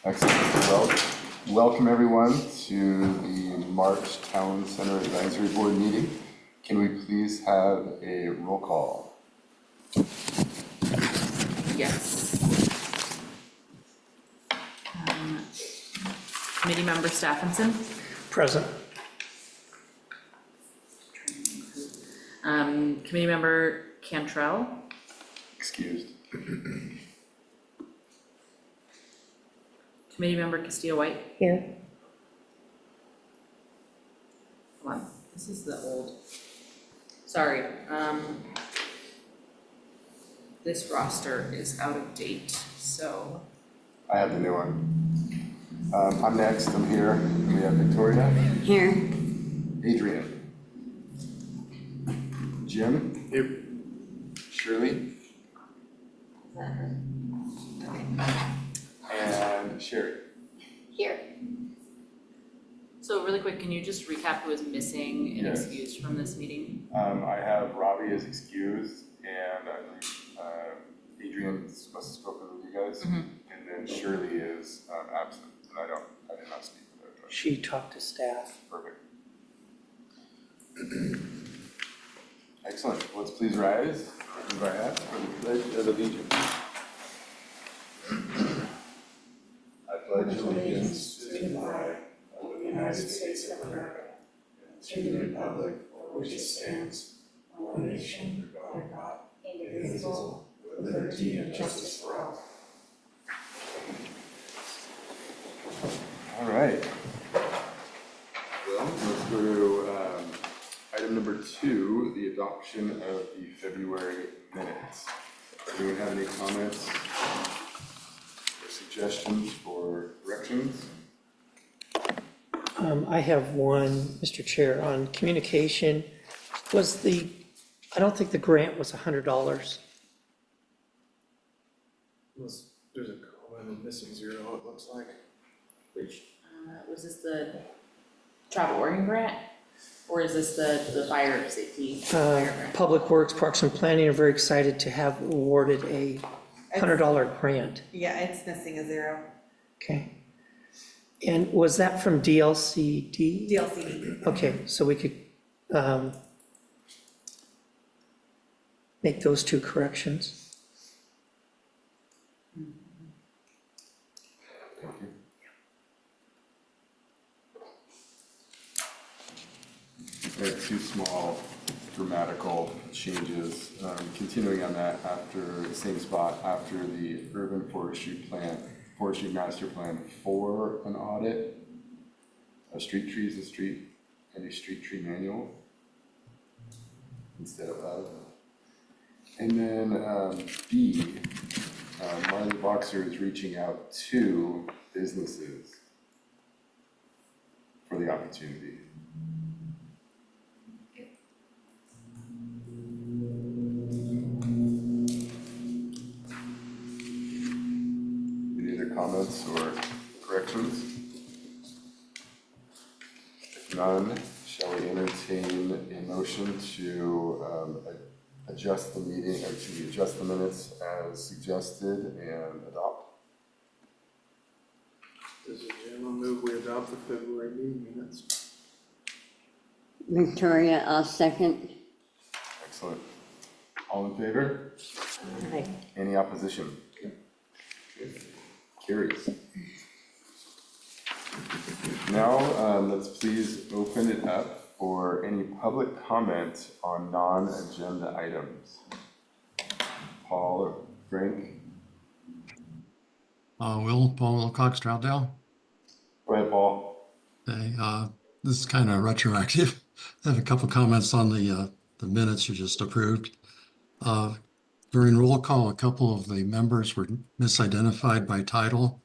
Excellent. Well, welcome everyone to the March Town Center Advisory Board meeting. Can we please have a roll call? Yes. Committee member Stephenson. Present. Committee member Cantrell. Excused. Committee member Castillo-White. Here. Hold on, this is the old. Sorry, this roster is out of date, so. I have the new one. I'm next. I'm here. And we have Victoria. Here. Adrian. Jim. Yep. Shirley. Is that her? And Sherry. Here. So really quick, can you just recap who is missing and Yes. excused from this meeting? I have Robbie as excused, and I believe Adrian must have spoken with you guys, Mhm. and then Shirley is absent, and I did not speak with her. But She talked to staff. perfect. Excellent. Let's please rise and our hats for the Pledge of Allegiance. I pledge allegiance to the flag of the United States of America, and to the republic for which it stands, one nation, under God, indivisible, with liberty and justice for all. All right. Well, let's go to item number 2, the adoption of the February minutes. Do we have any comments or suggestions for corrections? I have one, Mr. Chair, on communication. I don't think the grant was $100. There's a comment missing 0, it looks like. Which, was this the travel Oregon grant? Or is this the fire safety? Fire grant? Public Works, Parks and Planning are very excited to have awarded a $100 grant. Yeah, it's missing a 0. Okay. And was that from DLCD? DLCD. Okay, so we could make those 2 corrections. Thank you. I have 2 small grammatical changes. Continuing on that, after the same spot, after the urban forestry master plan for an audit of street trees and a street tree manual instead of. And then B, Marley Boxer is reaching out to businesses for the opportunity. Any other comments or corrections? If none, shall we entertain a motion to adjust the meeting, or to adjust the minutes as suggested and adopt? This is Jim, I'll move we adopt the February meeting minutes. Victoria, I'll second. Excellent. All in favor? Aye. Any opposition? Carries. Now, let's please open it up for any public comment on non-agenda items. Paul or Frank? Paul Wilcox, Troutdale. Go ahead, Paul. Okay, this is kind of retroactive. I have a couple comments on the minutes you just approved. During roll call, a couple of the members were misidentified by title.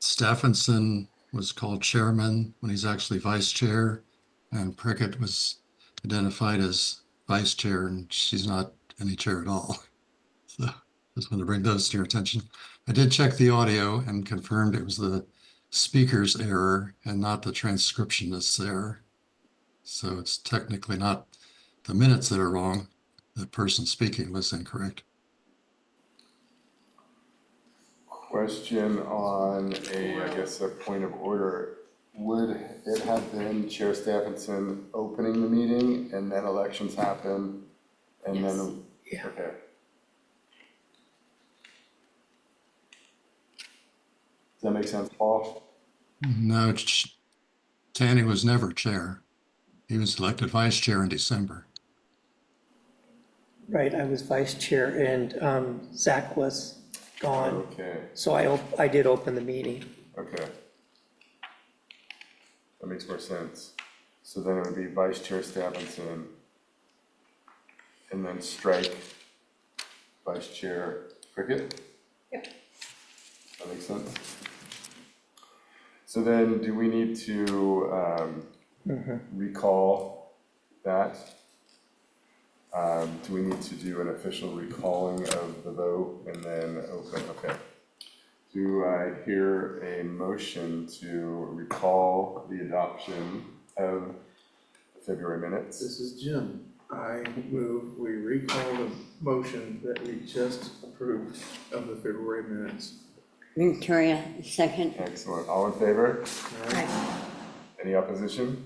Stephenson was called chairman when he's actually vice chair, and Prickett was identified as vice chair, and she's not any chair at all. So just want to bring those to your attention. I did check the audio and confirmed it was the speaker's error and not the transcriptionist's error. So it's technically not the minutes that are wrong. The person speaking was incorrect. question on I guess, a point of order. Would it have been Chair Stephenson opening the meeting and then elections happen? And then, Yeah. okay. Does that make sense, Paul? No, Tanny was never chair. He was elected vice chair in December. Right, I was vice chair and Zach was gone, Okay, so I did open the meeting. okay. That makes more sense. So then it would be Vice Chair Stephenson and then strike Vice Chair Prickett? Yep. That makes sense. So then do we need to recall that? Do we need to do an official recalling of the vote and then open? Okay. Do I hear a motion to recall the adoption of the February minutes? This is Jim. I move we recall the motion that we just approved of the February minutes. Victoria, second. Excellent. All in favor? Aye. Any opposition?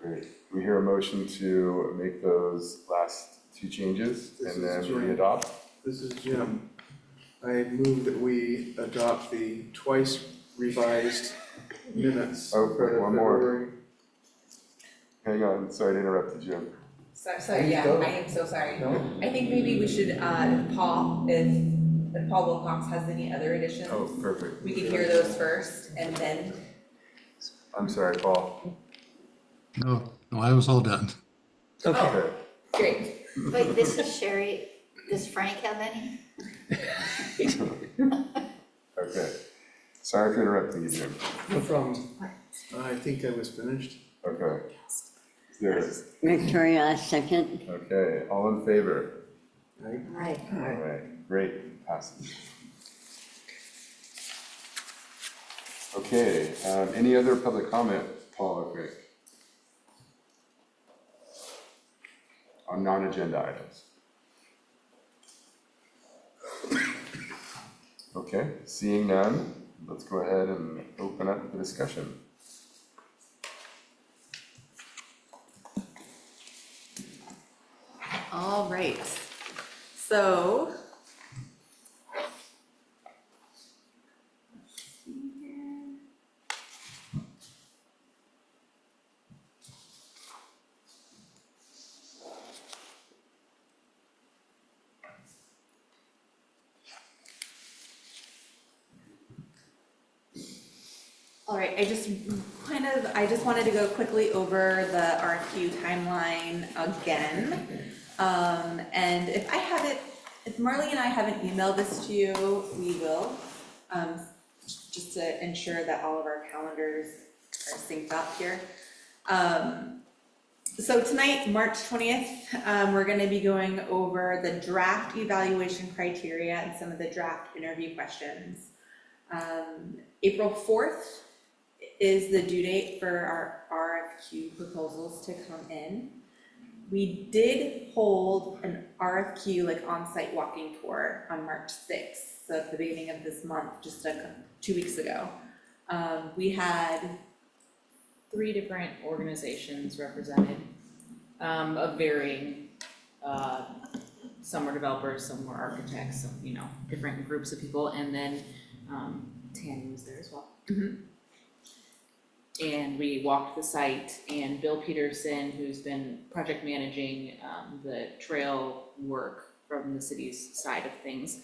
Great. We hear a motion to make those last two changes This and is then Jim. re-adopt. This is Jim. I move that we adopt the twice revised minutes. Oh, for the one more. February. Hang on, sorry to interrupt you, Jim. Sorry, yeah, I am so sorry. I think maybe we should, if Paul Wilcox has any other additions, Oh, perfect. we could hear those first and then, I'm sorry, Paul. No, I was all done. Okay, Okay. great. Wait, this is Sherry. Does Frank have any? Okay. Sorry for interrupting you, Jim. no problem. I think I was finished. Okay. There. Victoria, second. Okay, all in favor? Right? Right. All right, great, passes. Okay, any other public comment, Paul or Rick? On non-agenda items? Okay, seeing none, let's go ahead and open up the discussion. All right, so. All right, I just wanted to go quickly over the RFQ timeline again. And if Marley and I haven't emailed this to you, we will, just to ensure that all of our calendars are synced up here. So tonight, March 20th, we're gonna be going over the draft evaluation criteria and some of the draft interview questions. April 4th is the due date for our RFQ proposals to come in. We did hold an RFQ, like on-site walking tour on March 6th, so at the beginning of this month, just 2 weeks ago. We had 3 different organizations represented, of varying, some were developers, some were architects, some, different groups of people, and then, Tanny was there as well. And we walked the site, and Bill Peterson, who's been project managing, the trail work from the city's side of things,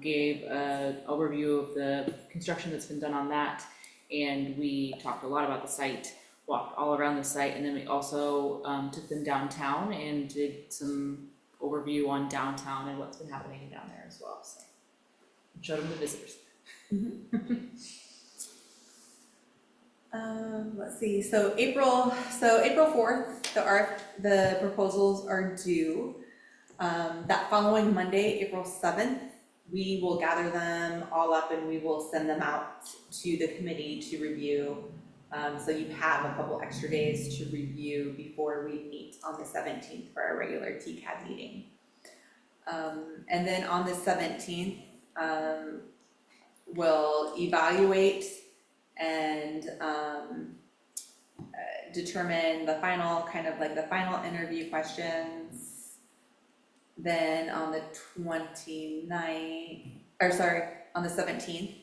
gave an overview of the construction that's been done on that. And we talked a lot about the site, walked all around the site, and then we also took them downtown and did some overview on downtown and what's been happening down there as well, so. Showed them the visitors. Let's see, so April 4th, the proposals are due. That following Monday, April 7th, we will gather them all up and we will send them out to the committee to review. So you have a couple extra days to review before we meet on the 17th for our regular TCAD meeting. And then on the 17th, will evaluate and determine the final, kind of like the final interview questions. Then on the 29th, or sorry, on the 17th.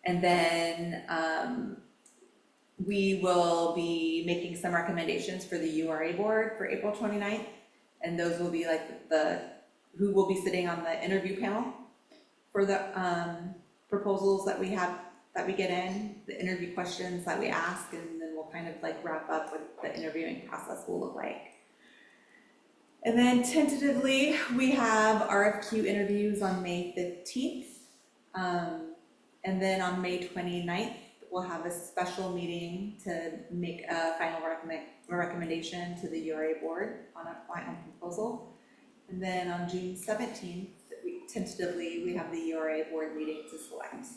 And then we will be making some recommendations for the URA board for April 29th. And those will be like who will be sitting on the interview panel for the proposals that we have, that we get in, the interview questions that we ask, and then we'll kind of like wrap up what the interviewing process will look like. And then tentatively, we have RFQ interviews on May 15th. And then on May 29th, we'll have a special meeting to make a final recommendation to the URA board on a final proposal. And then on June 17th, we have the URA board meeting to select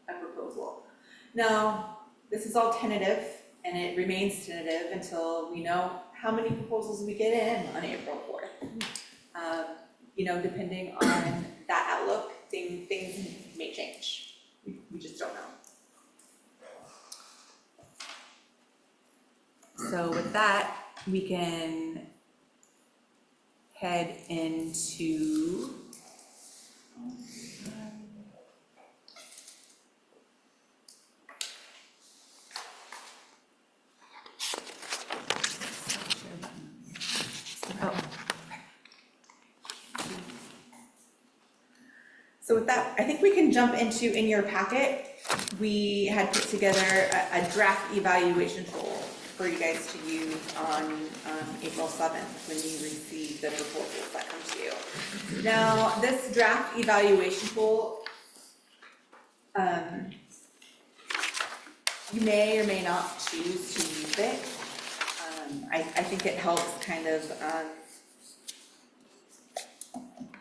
a proposal. Now, this is all tentative, and it remains tentative until we know how many proposals we get in on April 4th. You know, depending on that outlook, things may change. We just don't know. So with that, we can head into So with that, I think we can jump into, in your packet, we had put together a draft evaluation tool for you guys to use on April 7th when you receive the proposals that come to you. Now, this draft evaluation tool, you may or may not choose to use it. I think it helps kind of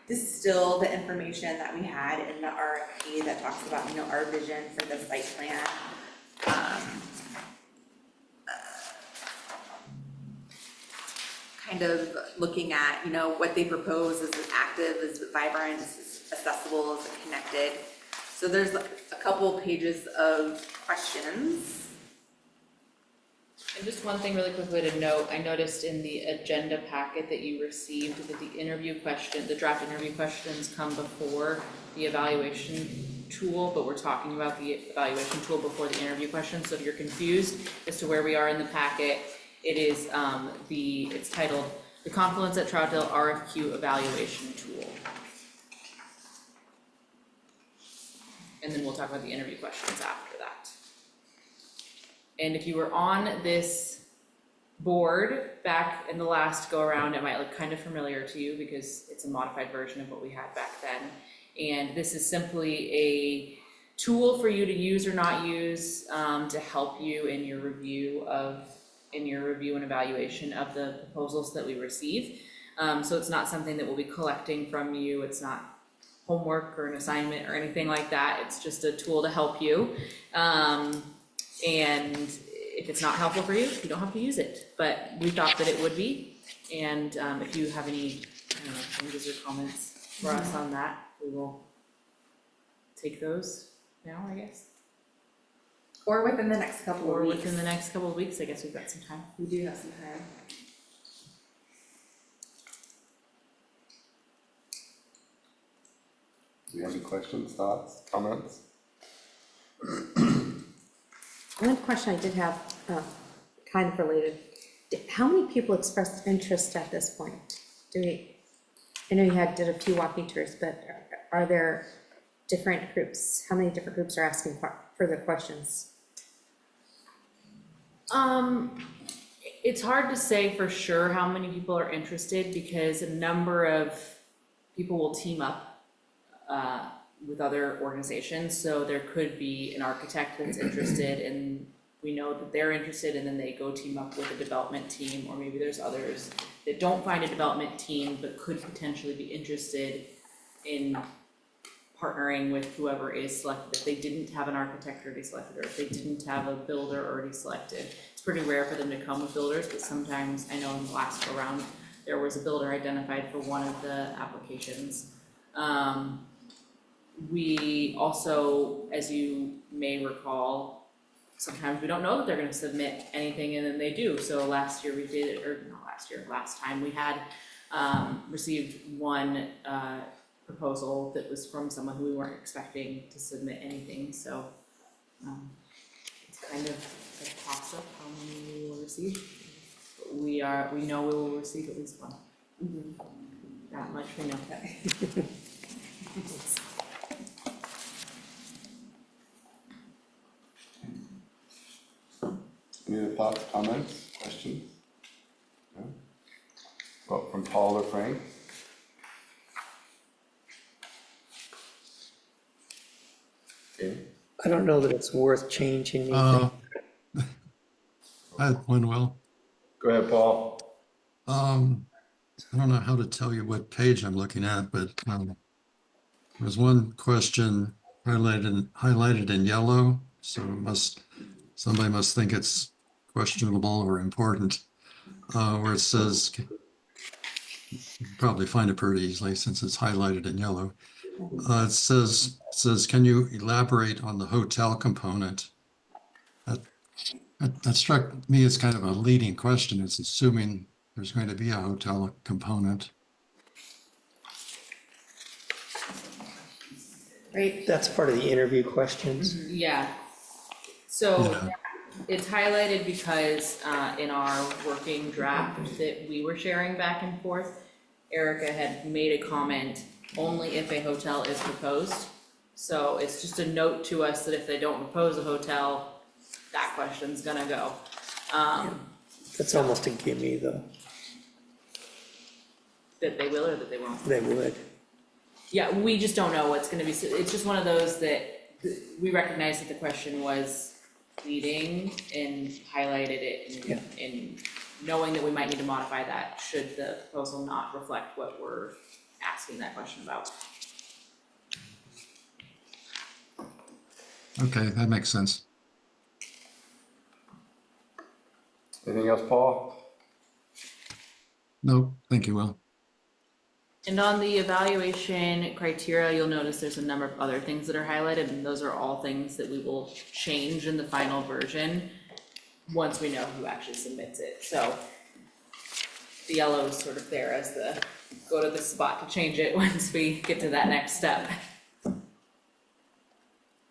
distill the information that we had in the RFP that talks about, you know, our vision for the site plan. Kind of looking at, you know, what they propose, is it active, is it vibrant, is it accessible, is it connected? So there's a couple pages of questions. And just one thing really quickly to note, I noticed in the agenda packet that you received that the draft interview questions come before the evaluation tool, but we're talking about the evaluation tool before the interview questions. So if you're confused as to where we are in the packet, it is it's titled the Confluence at Troutdale RFQ Evaluation Tool. And then we'll talk about the interview questions after that. And if you were on this board back in the last go around, it might look kind of familiar to you because it's a modified version of what we had back then. And this is simply a tool for you to use or not use to help you in your review and evaluation of the proposals that we receive. So it's not something that we'll be collecting from you. It's not homework or an assignment or anything like that. It's just a tool to help you. And if it's not helpful for you, you don't have to use it, but we thought that it would be. And if you have any, I don't know, changes or comments for us on that, we will take those now, I guess. Or within the next couple of Or weeks. within the next couple of weeks, I guess we've got some time. We do have some time. Do you have any questions, thoughts, comments? One question I did have, kind of related, how many people expressed interest at this point? I know you did a few walking tours, but are there different groups? How many different groups are asking further questions? It's hard to say for sure how many people are interested because a number of people will team up with other organizations. So there could be an architect that's interested and we know that they're interested and then they go team up with a development team, or maybe there's others that don't find a development team but could potentially be interested in partnering with whoever is selected. If they didn't have an architect already selected, or if they didn't have a builder already selected. It's pretty rare for them to come with builders, but sometimes, I know in the last go round, there was a builder identified for one of the applications. we also, as you may recall, sometimes we don't know that they're gonna submit anything and then they do. So last year we did, or not last year, last time we had received one proposal that was from someone who we weren't expecting to submit anything, so it's kind of a toss-up how many we will receive. But we know we will receive at least one. That much we know. Any other thoughts, comments, questions? No? Well, from Paul or Frank? Okay, I don't know that it's worth changing anything. I had one, Will. go ahead, Paul. I don't know how to tell you what page I'm looking at, but there's one question highlighted in yellow, so somebody must think it's questionable or important, where it says, you can probably find it pretty easily since it's highlighted in yellow. It says, can you elaborate on the hotel component? That struck me as kind of a leading question. It's assuming there's going to be a hotel component. Right, That's part of the interview questions. Yeah, so Yeah. it's highlighted because in our working draft that we were sharing back and forth, Erica had made a comment only if a hotel is proposed. So it's just a note to us that if they don't propose a hotel, that question's gonna go. That's almost a gimme though, That they will or that they won't. they would. Yeah, we just don't know what's gonna be, it's just one of those that we recognize that the question was leading and highlighted it Yeah. and knowing that we might need to modify that should the proposal not reflect what we're asking that question about. Okay, that makes sense. Anything else, Paul? No, thank you, Will. And on the evaluation criteria, you'll notice there's a number of other things that are highlighted, and those are all things that we will change in the final version once we know who actually submits it. So the yellow is sort of there as the, go to the spot to change it once we get to that next step.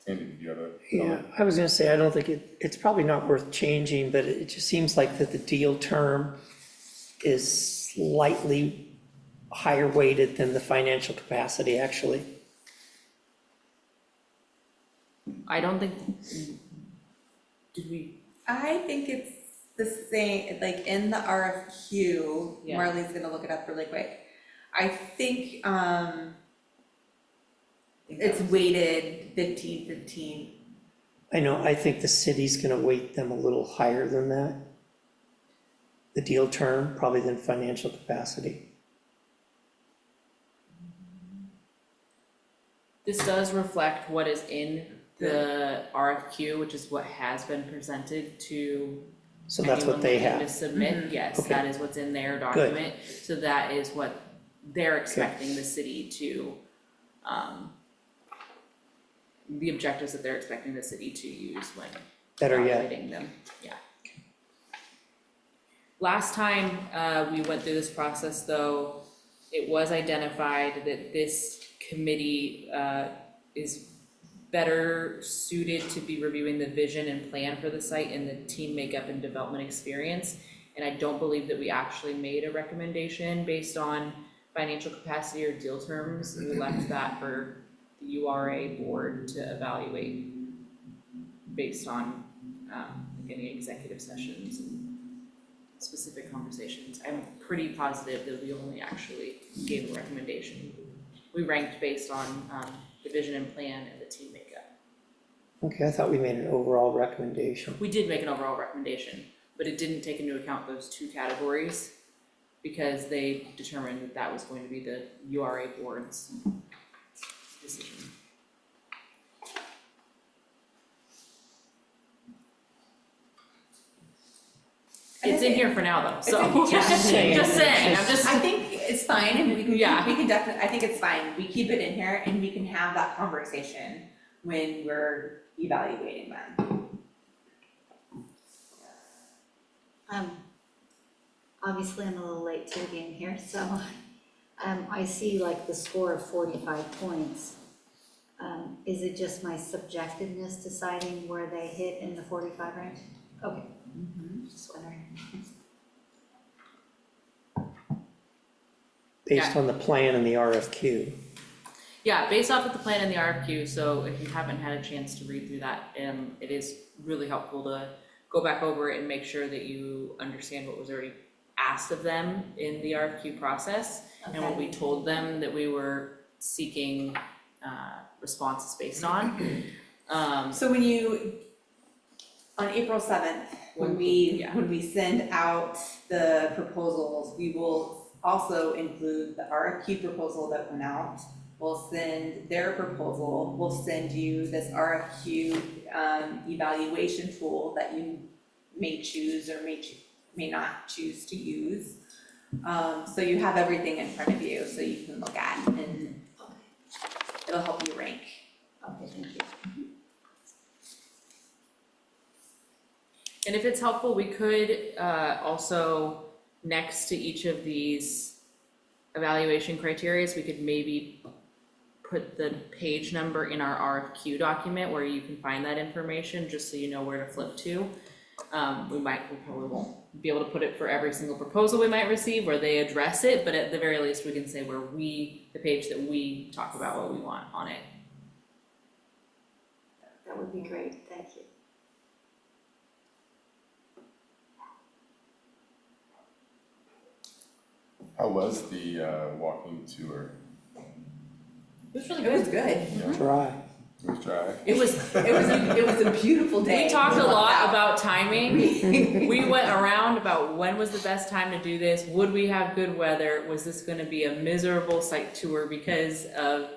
Andy, did you have a Yeah, comment? I was gonna say, I don't think it's probably not worth changing, but it just seems like that the deal term is slightly higher weighted than the financial capacity, actually. I don't think, did we, I think it's the same, like in the RFQ, Yeah. Marley's gonna look it up really quick. I think, it's weighted 15-15. I know, I think the city's gonna weight them a little higher than that. The deal term, probably than financial capacity. this does reflect what is in the RFQ, which is what has been presented to So that's what they anyone looking have. to submit, yes, Okay. that is what's in their document, so that is what they're expecting the city to, the objectives that they're expecting the city to use when Better yet, evaluating them, yeah. Last time, we went through this process though, it was identified that this committee, is better suited to be reviewing the vision and plan for the site and the team makeup and development experience. And I don't believe that we actually made a recommendation based on financial capacity or deal terms. We left that for the URA board to evaluate based on, any executive sessions and specific conversations. I'm pretty positive that we only actually gave a recommendation. We ranked based on, the vision and plan and the team makeup. okay, I thought we made an overall recommendation. We did make an overall recommendation, but it didn't take into account those two categories because they determined that that was going to be the URA board's decision. It's in here for now though, so It's in- yeah. just saying, I'm just. I think it's fine, and we can, Yeah. we can definitely, I think it's fine, we keep it in here and we can have that conversation when we're evaluating them. Obviously, I'm a little late to the game here, so, I see like the score of 45 points. Is it just my subjectiveness deciding where they hit in the 45 range? Okay, just wondering. Based on the plan and the RFQ. Yeah, based off of the plan and the RFQ, so if you haven't had a chance to read through that, it is really helpful to go back over it and make sure that you understand what was already asked of them in the RFQ process and what Okay. we told them that we were seeking responses based on. So when you, on April 7th, when we send out the proposals, we will also include the RFQ proposal that went out. We'll send their proposal, we'll send you this RFQ evaluation tool that you may choose or may not choose to use. So you have everything in front of you so you can look at, and it'll help you rank. Okay, thank you. And if it's helpful, we could also, next to each of these evaluation criteria, we could maybe put the page number in our RFQ document where you can find that information, just so you know where to flip to. We probably won't be able to put it for every single proposal we might receive where they address it, but at the very least, we can say where the page that we talk about what we want on it. That would be great, thank you. How was the walking tour? It was really It was good. Yeah, Dry. it was dry. It was a beautiful day. We talked a Love lot that. about timing. We went around about when was the best time to do this, would we have good weather, was this gonna be a miserable site tour because of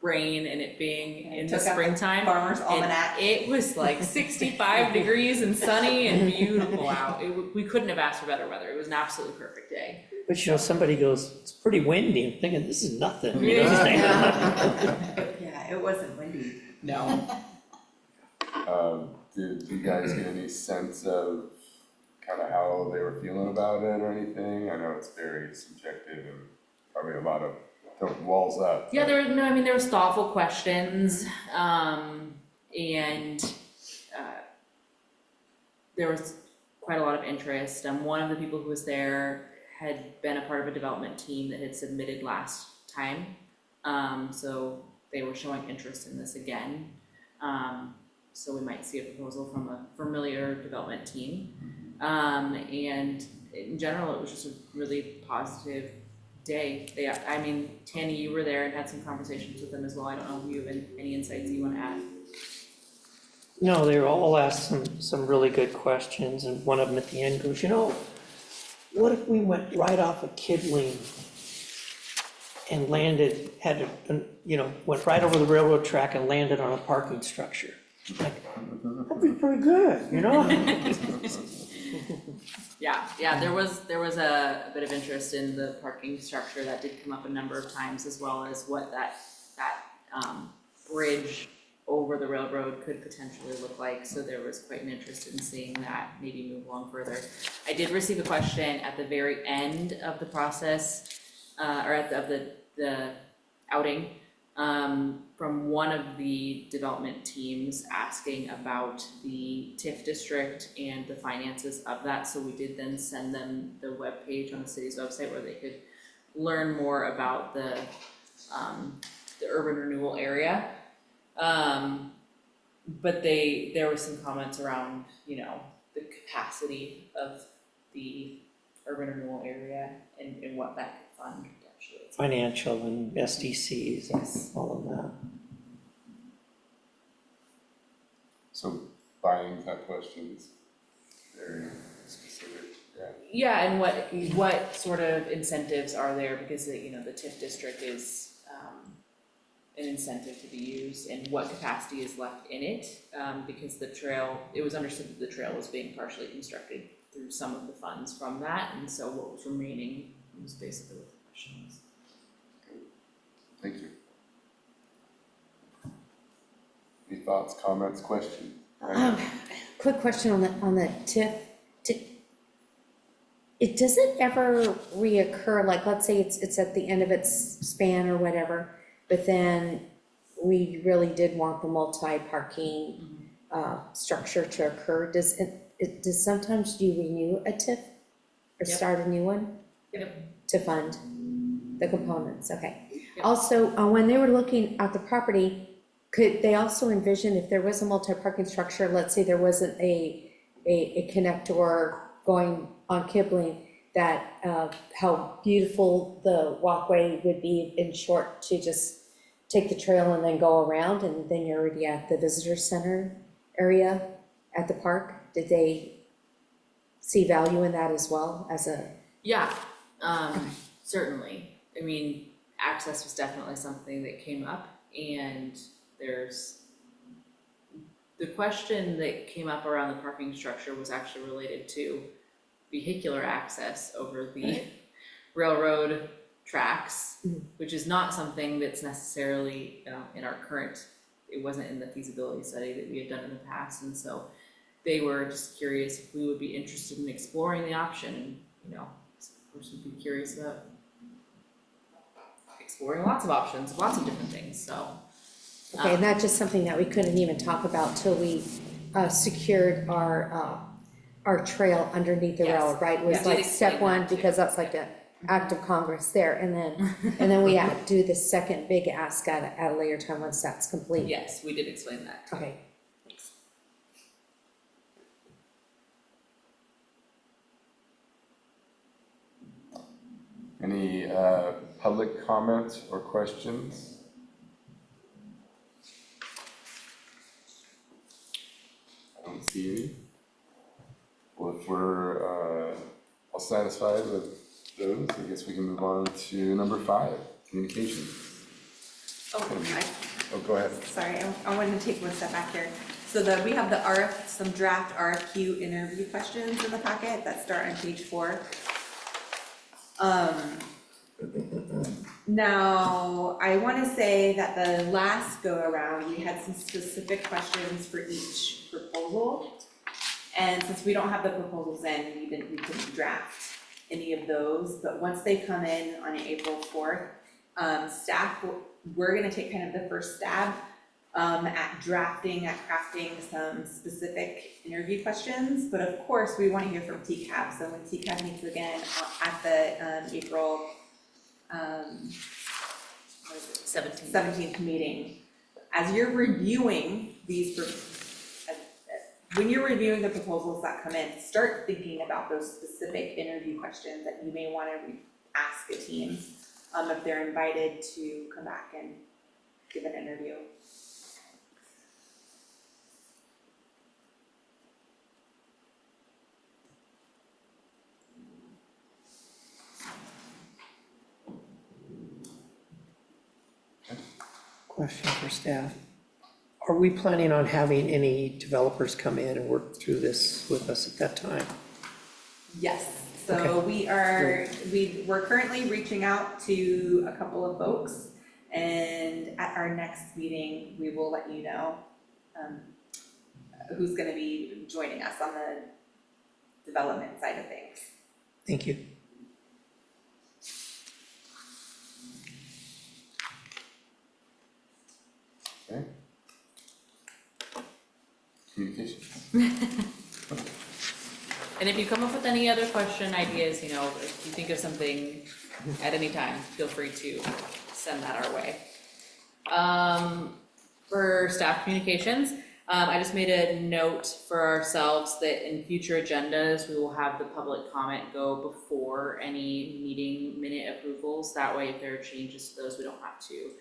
rain and it being in the Took out the springtime? Farmer's And Almanac. it was like 65 degrees and sunny and beautiful out. We couldn't have asked for better weather. It was an absolutely perfect day. But you know, somebody goes, it's pretty windy, I'm thinking, this is nothing. You know, Yeah, it wasn't windy. No. Did you guys get any sense of kind of how they were feeling about it or anything? I know it's very subjective and probably a lot of walls up. Yeah, there was thoughtful questions, and there was quite a lot of interest. One of the people who was there had been a part of a development team that had submitted last time, so they were showing interest in this again. So we might see a proposal from a familiar development team. And in general, it was just a really positive day. Tanny, you were there and had some conversations with them as well. I don't know if you have any insights you wanna add. No, they were all asked some really good questions, and one of them at the end goes, you know, what if we went right off of Kidling and landed, went right over the railroad track and landed on a parking structure? Like, that'd be pretty good, you know? Yeah, there was a bit of interest in the parking structure that did come up a number of times, as well as what that bridge over the railroad could potentially look like. So there was quite an interest in seeing that maybe move along further. I did receive a question at the very end of the process, or of the outing, from one of the development teams asking about the TIF district and the finances of that. So we did then send them the webpage on the city's website where they could learn more about the urban renewal area. But there were some comments around, the capacity of the urban renewal area and what that could fund potentially. Financial and SDCs, Yes. all of that. So buying type questions, very specific, yeah. Yeah, and what sort of incentives are there, because the TIF district is an incentive to be used, and what capacity is left in it, because it was understood that the trail was being partially constructed through some of the funds from that, and so what was remaining was basically what the questions. Thank you. Any thoughts, comments, questions? Quick question on the TIF. Does it ever reoccur, like, let's say it's at the end of its span or whatever, but then we really did want the multi-parking structure to occur, does sometimes you renew a TIF? Or Yep. start a new one? Yep. To fund the components, okay. Yep. Also, when they were looking at the property, could they also envision if there was a multi-parking structure, let's say there wasn't a connector going on Kipling, that how beautiful the walkway would be in short to just take the trail and then go around, and then you're already at the visitor center area at the park? Did they see value in that as well as a? Yeah, certainly. I mean, access was definitely something that came up, and there's the question that came up around the parking structure was actually related to vehicular access over the railroad tracks, which is not something that's necessarily in our current, it wasn't in the feasibility study that we had done in the past, and so they were just curious if we would be interested in exploring the option, and of course we'd be curious about exploring lots of options, lots of different things, so. Okay, and that's just something that we couldn't even talk about till we secured our trail underneath the Yes. railroad, right? Was Yeah. like Did step explain one, that too. because that's like an act of Congress there, and then we have to do the second big ask at a later time once that's complete. Yes, we did explain that. Okay, Any public comments or questions? I don't see any. Well, if we're all satisfied with those, I guess we can move on to number 5, communications. Oh, go ahead. Sorry, I wanted to take one step back here. So we have some draft RFQ interview questions in the packet that start on page 4. Now, I wanna say that the last go around, we had some specific questions for each proposal. And since we don't have the proposals in, we couldn't draft any of those, but once they come in on April 4th, staff, we're gonna take kind of the first stab at crafting some specific interview questions, but of course, we wanna hear from TCAP, so when TCAP meets again at the April 17th meeting, as you're reviewing when you're reviewing the proposals that come in, start thinking about those specific interview questions that you may wanna ask a team, if they're invited to come back and give an interview. Question for staff. Are we planning on having any developers come in and work through this with us at that time? Yes, so Okay. we're currently reaching out to a couple of folks, and at our next meeting, we will let you know who's gonna be joining us on the development side of things. Thank you. Okay. Communications. And if you come up with any other question, ideas, if you think of something at any time, feel free to send that our way. For staff communications, I just made a note for ourselves that in future agendas, we will have the public comment go before any meeting minute approvals. That way, if there are changes to those, we don't have to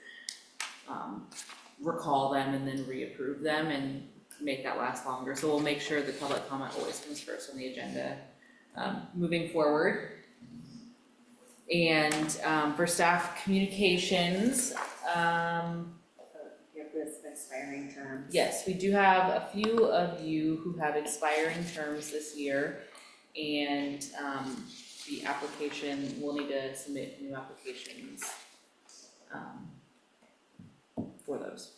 recall them and then reapprove them and make that last longer. So we'll make sure the public comment always comes first on the agenda moving forward. And for staff communications, You have this expiring terms. yes, we do have a few of you who have expiring terms this year. And the application, we'll need to submit new applications, for those.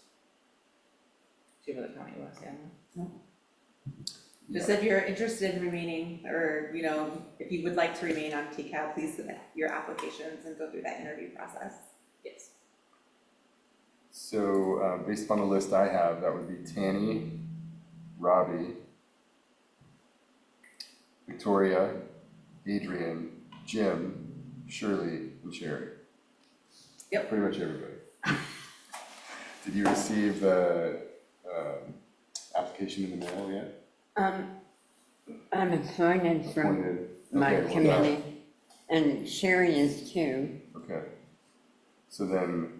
Do you have other comment you want to say on that? Just if you're interested in remaining, or, you know, if you would like to remain on TCAP, please submit your applications and go through that interview process. Yes. So, based upon the list I have, that would be Tanny, Robbie, Victoria, Adrian, Jim, Shirley, and Sherry. Yep. Pretty much everybody. Did you receive the, application in the mail yet? I'm appointed from Appointed? my Okay, well, committee, and Sherry is too. Okay. So then,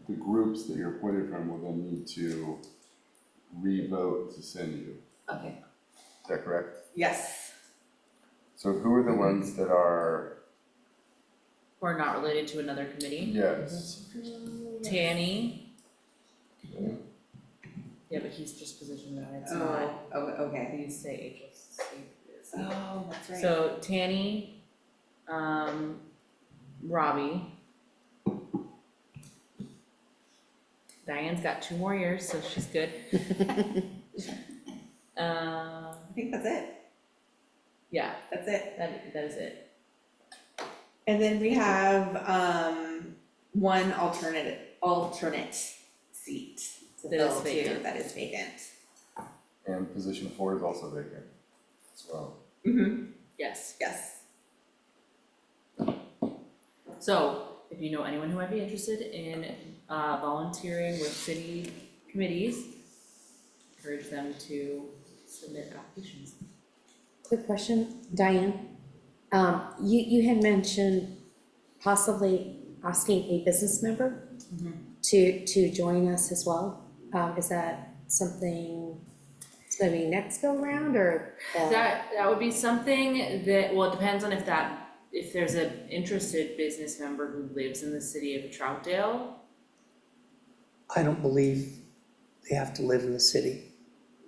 the groups that you're appointed from will then need to re-vote to send you. Okay. Is that correct? Yes. So who are the ones that are, Or not related to another committee? yes? Tanny, Okay. yeah, but he's just positioned that it's not, Oh, okay. these say HSC. Oh, that's right. So Tanny, Robbie. Diane's got 2 more years, so she's good. I think that's it. Yeah, That's it. that is it. And then we have, one alternate seat to That is fill too, vacant. that is vacant. And position 4 is also vacant as well. Mm-hmm. Yes. Yes. So if you know anyone who might be interested in volunteering with city committees, encourage them to submit applications. Quick question, Diane. You had mentioned possibly asking a business member to join us as well. Is that something, it's maybe next go round or? That would be something that, well, it depends on if there's an interested business member who lives in the city of Troutdale. I don't believe they have to live in the city.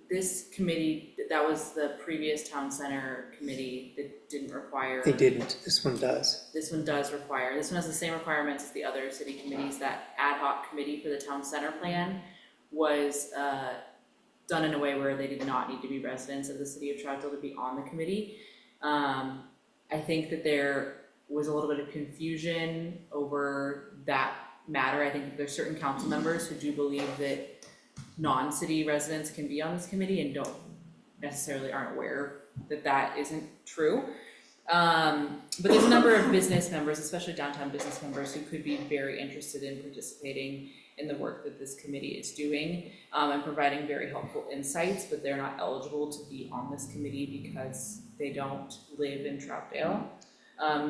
This committee, that was the previous town center committee that didn't require. They didn't, this one does. This one does require, this one has the same requirements as the other city committees. That ad hoc committee for the town center plan was done in a way where they did not need to be residents of the city of Troutdale to be on the committee. I think that there was a little bit of confusion over that matter. I think that there's certain council members who do believe that non-city residents can be on this committee and don't necessarily aren't aware that that isn't true. But there's a number of business members, especially downtown business members, who could be very interested in participating in the work that this committee is doing, and providing very helpful insights, but they're not eligible to be on this committee because they don't live in Troutdale.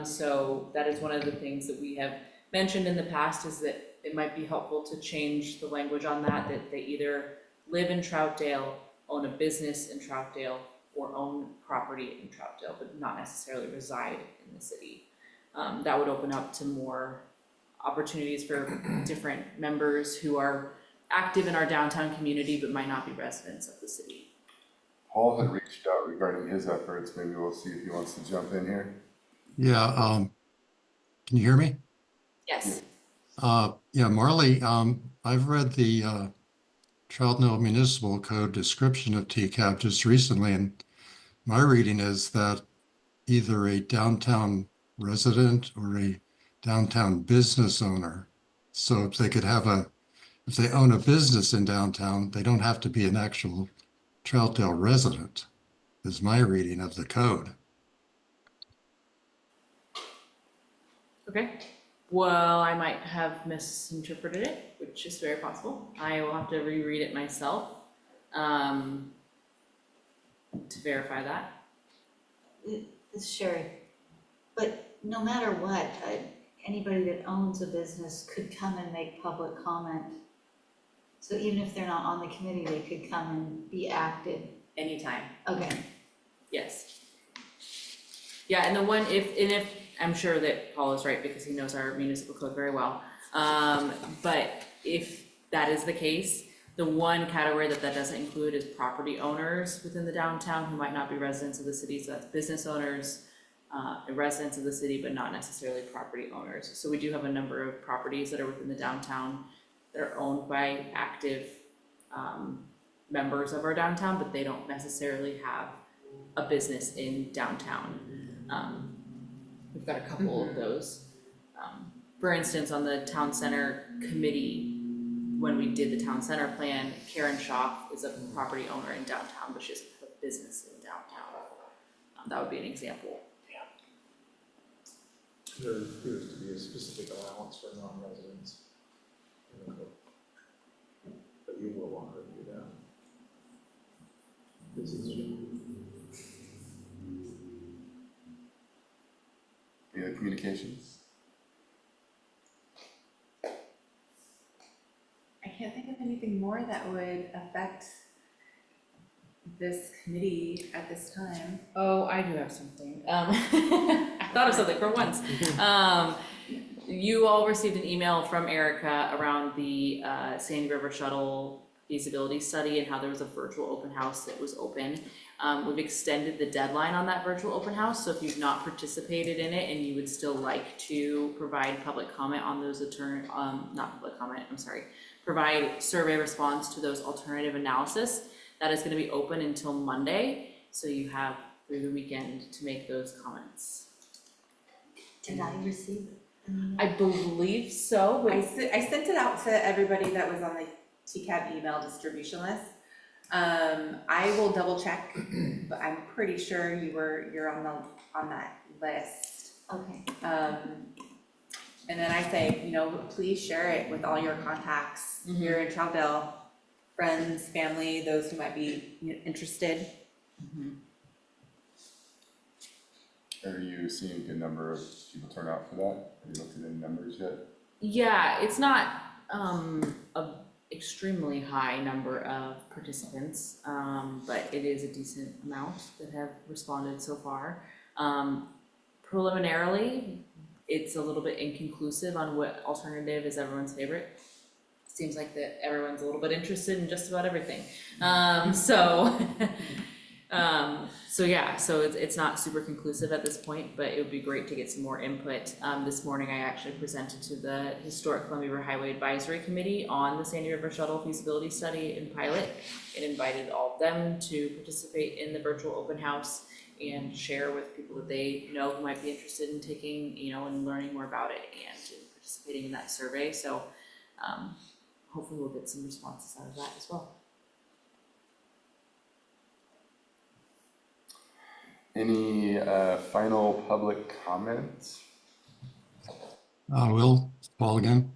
So that is one of the things that we have mentioned in the past, is that it might be helpful to change the language on that they either live in Troutdale, own a business in Troutdale, or own property in Troutdale, but not necessarily reside in the city. That would open up to more opportunities for different members who are active in our downtown community but might not be residents of the city. Paul had reached out regarding his efforts. Maybe we'll see if he wants to jump in here. Yeah, can you hear me? Yes. Yeah, Marley, I've read the Troutdale Municipal Code description of TCAP just recently, and my reading is that either a downtown resident or a downtown business owner. So if they could have if they own a business in downtown, they don't have to be an actual Troutdale resident, is my reading of the code. Okay. Well, I might have misinterpreted it, which is very possible. I will have to reread it myself to verify that. It's Sherry, but no matter what, anybody that owns a business could come and make public comment. So even if they're not on the committee, they could come and be active. Anytime. Okay, Yes. Yeah, and if I'm sure that Paul is right because he knows our municipal code very well. But if that is the case, the one category that doesn't include is property owners within the downtown who might not be residents of the city. So that's business owners, residents of the city, but not necessarily property owners. So we do have a number of properties that are within the downtown that are owned by active members of our downtown, but they don't necessarily have a business in downtown. We've got a couple of those. For instance, on the town center committee, when we did the town center plan, Karen Schaaf is a property owner in downtown, but she doesn't have a business in downtown. That would be an example. There appears to be a specific allowance for non-residents. But you will want to review that. This is. Any other communications? I can't think of anything more that would affect this committee at this time. Oh, I do have something. I thought of something for once. You all received an email from Erica around the Sandy River Shuttle feasibility study and how there was a virtual open house that was open. We've extended the deadline on that virtual open house, so if you've not participated in it and you would still like to provide public comment on those not public comment, I'm sorry, provide survey response to those alternative analysis, that is gonna be open until Monday, so you have through the weekend to make those comments. Did I receive it? I believe so, but I sent it out to everybody that was on the TCAB email distribution list. I will double check, but I'm pretty sure you're on that list. Okay, And then I say, please share it with all your contacts here in Troutdale, friends, family, those who might be interested. Are you seeing a good number of people turn out for that? Have you looked at any numbers yet? yeah, it's not a extremely high number of participants, but it is a decent amount that have responded so far. Preliminarily, it's a little bit inconclusive on what alternative is everyone's favorite. Seems like that everyone's a little bit interested in just about everything. So yeah, so it's not super conclusive at this point, but it would be great to get some more input. This morning I actually presented to the Historic Columbia River Highway Advisory Committee on the Sandy River Shuttle feasibility study and pilot, and invited all of them to participate in the virtual open house and share with people that they know who might be interested in taking, and learning more about it and participating in that survey. So hopefully we'll get some responses out of that as well. Any final public comments? Will, Paul again.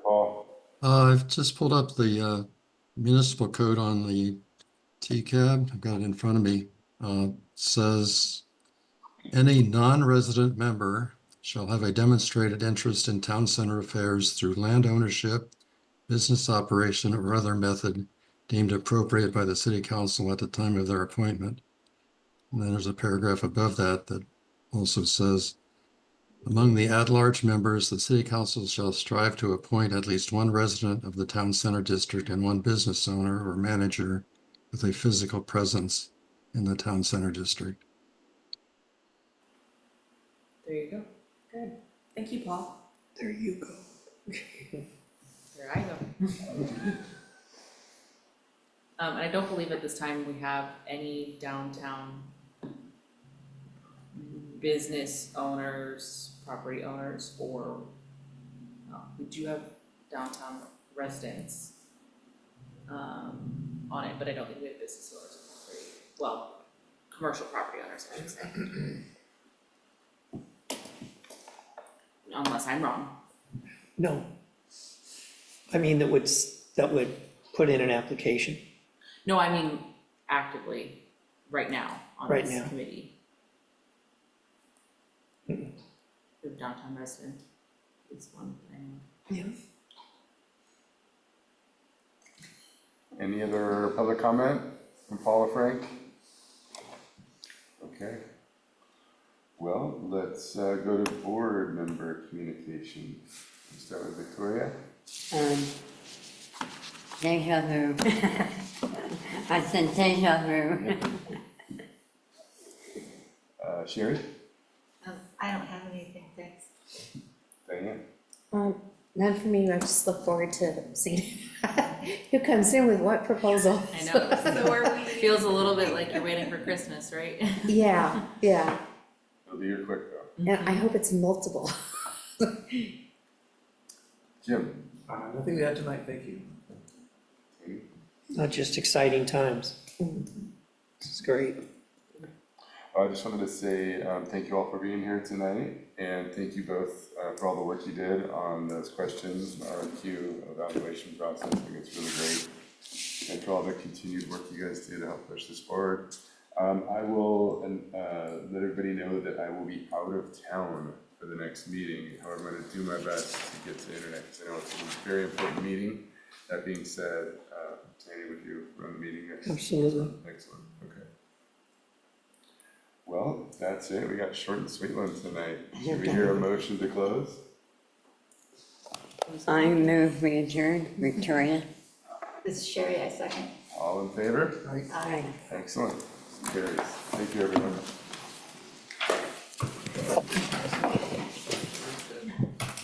Paul? I've just pulled up the municipal code on the TCAB. I've got it in front of me. Says any non-resident member shall have a demonstrated interest in town center affairs through land ownership, business operation, or other method deemed appropriate by the city council at the time of their appointment. And then there's a paragraph above that that also says, among the at-large members, the city council shall strive to appoint at least one resident of the town center district and one business owner or manager with a physical presence in the town center district. There you go. Good. Thank you, Paul. There you go. There I go. And I don't believe at this time we have any downtown business owners, property owners, or we do have downtown residents on it, but I don't think we have business owners or property, well, commercial property owners, I should say. Unless I'm wrong. No. I mean, that would put in an application. No, I mean actively, right now, on Right this now. committee. The downtown resident is one thing. Yeah. Any other public comment from Paul or Frank? Okay. Well, let's go to board member communication. We'll start with Victoria. Deja vu. I said deja vu. Sherry? I don't have anything, thanks. Diane? None for me, I just look forward to seeing who comes in with what proposal. I know, So are we? feels a little bit like you're waiting for Christmas, right? Yeah, yeah, It'll be here quick though. and I hope it's multiple. Jim? Nothing to add tonight, thank you. Tammy? Not just exciting times. This is great. I just wanted to say thank you all for being here tonight, and thank you both for all the work you did on those questions, RFQ evaluation process. I think it's really great. And for all the continued work you guys do to help push this forward. I will let everybody know that I will be out of town for the next meeting. However, I'm going to do my best to get to the internet because I know it's a very important meeting. That being said, Tanny, would you run the meeting next? Absolutely. Excellent, okay. Well, that's it. We got short and sweet one tonight. Should we hear a motion to close? I move we adjourn. Victoria? This is Sherry, I second. All in favor? Aye. Excellent. Carries. Thank you, everyone.